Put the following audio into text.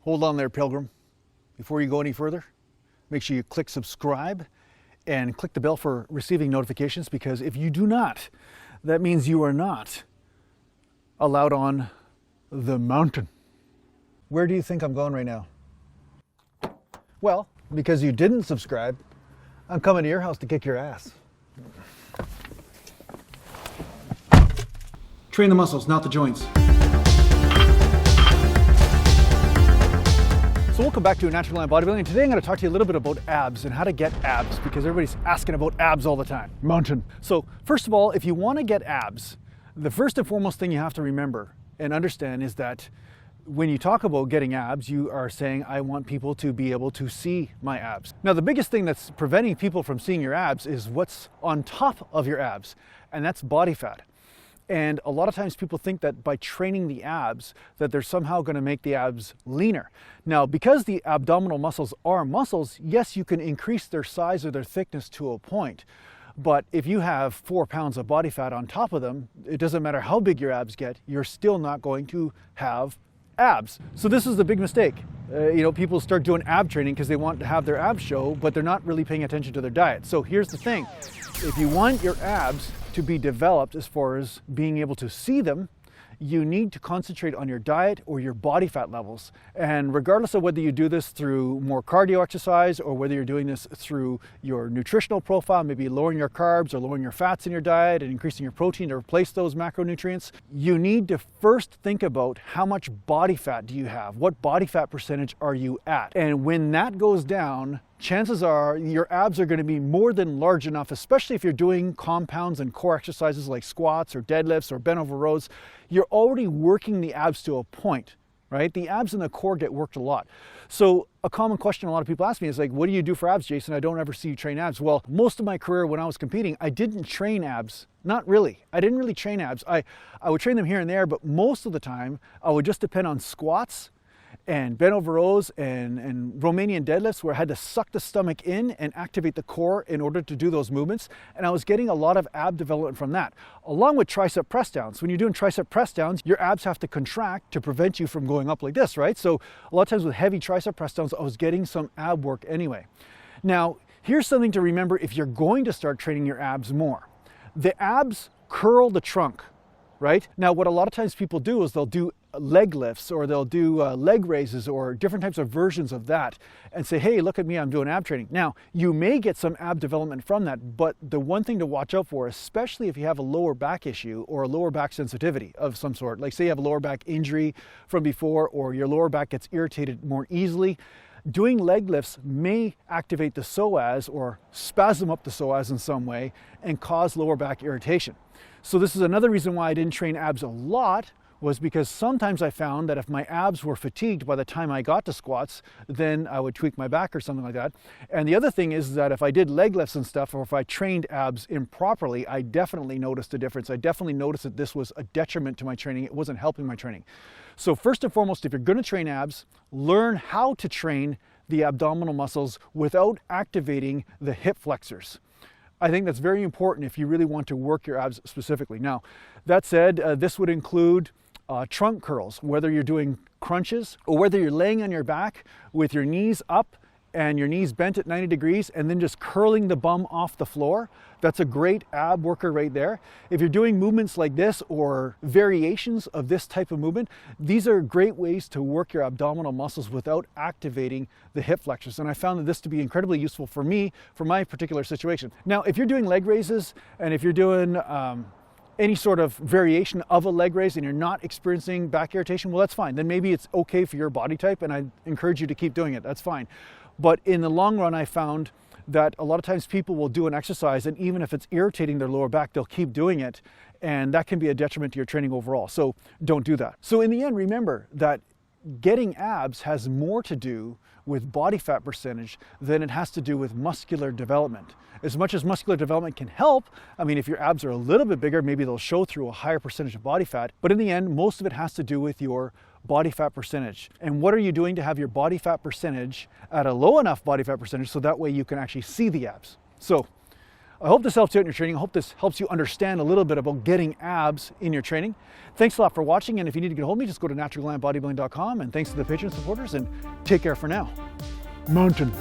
Hold on there, Pilgrim. Before you go any further, make sure you click subscribe and click the bell for receiving notifications, because if you do not, that means you are not allowed on the mountain. Where do you think I'm going right now? Well, because you didn't subscribe, I'm coming to your house to kick your ass. Train the muscles, not the joints. So welcome back to Natural Gallant Bodybuilding. Today I'm going to talk to you a little bit about abs and how to get abs, because everybody's asking about abs all the time. Mountain. So first of all, if you want to get abs, the first and foremost thing you have to remember and understand is that when you talk about getting abs, you are saying, I want people to be able to see my abs. Now, the biggest thing that's preventing people from seeing your abs is what's on top of your abs, and that's body fat. And a lot of times people think that by training the abs, that they're somehow going to make the abs leaner. Now, because the abdominal muscles are muscles, yes, you can increase their size or their thickness to a point. But if you have 4 pounds of body fat on top of them, it doesn't matter how big your abs get, you're still not going to have abs. So this is the big mistake. People start doing ab training because they want to have their abs show, but they're not really paying attention to their diet. So here's the thing. If you want your abs to be developed as far as being able to see them, you need to concentrate on your diet or your body fat levels. And regardless of whether you do this through more cardio exercise or whether you're doing this through your nutritional profile, maybe lowering your carbs or lowering your fats in your diet and increasing your protein to replace those macronutrients, you need to first think about how much body fat do you have? What body fat percentage are you at? And when that goes down, chances are your abs are going to be more than large enough, especially if you're doing compounds and core exercises like squats or deadlifts or bent over rows. You're already working the abs to a point, right? The abs and the core get worked a lot. So a common question a lot of people ask me is like, what do you do for abs, Jason? I don't ever see you train abs. Well, most of my career when I was competing, I didn't train abs. Not really. I didn't really train abs. I would train them here and there, but most of the time I would just depend on squats and bent over rows and Romanian deadlifts, where I had to suck the stomach in and activate the core in order to do those movements. And I was getting a lot of ab development from that, along with tricep press downs. When you're doing tricep press downs, your abs have to contract to prevent you from going up like this, right? So a lot of times with heavy tricep press downs, I was getting some ab work anyway. Now, here's something to remember if you're going to start training your abs more. The abs curl the trunk, right? Now, what a lot of times people do is they'll do leg lifts, or they'll do leg raises, or different types of versions of that, and say, hey, look at me, I'm doing ab training. Now, you may get some ab development from that, but the one thing to watch out for, especially if you have a lower back issue or a lower back sensitivity of some sort, like say you have a lower back injury from before, or your lower back gets irritated more easily, doing leg lifts may activate the psoas or spasm up the psoas in some way and cause lower back irritation. So this is another reason why I didn't train abs a lot, was because sometimes I found that if my abs were fatigued by the time I got to squats, then I would tweak my back or something like that. And the other thing is that if I did leg lifts and stuff, or if I trained abs improperly, I definitely noticed a difference. I definitely noticed that this was a detriment to my training. It wasn't helping my training. So first and foremost, if you're going to train abs, learn how to train the abdominal muscles without activating the hip flexors. I think that's very important if you really want to work your abs specifically. Now, that said, this would include trunk curls, whether you're doing crunches or whether you're laying on your back with your knees up and your knees bent at 90 degrees and then just curling the bum off the floor. That's a great ab worker right there. If you're doing movements like this or variations of this type of movement, these are great ways to work your abdominal muscles without activating the hip flexors. And I found this to be incredibly useful for me, for my particular situation. Now, if you're doing leg raises and if you're doing any sort of variation of a leg raise and you're not experiencing back irritation, well, that's fine. Then maybe it's okay for your body type, and I encourage you to keep doing it. That's fine. But in the long run, I found that a lot of times people will do an exercise, and even if it's irritating their lower back, they'll keep doing it, and that can be a detriment to your training overall. So don't do that. So in the end, remember that getting abs has more to do with body fat percentage than it has to do with muscular development. As much as muscular development can help, I mean, if your abs are a little bit bigger, maybe they'll show through a higher percentage of body fat, but in the end, most of it has to do with your body fat percentage. And what are you doing to have your body fat percentage at a low enough body fat percentage so that way you can actually see the abs? So I hope this helps you out in your training. I hope this helps you understand a little bit about getting abs in your training. Thanks a lot for watching, and if you need to get a hold of me, just go to naturalgallantbodybuilding.com, and thanks to the Patreon supporters, and take care for now. Mountain.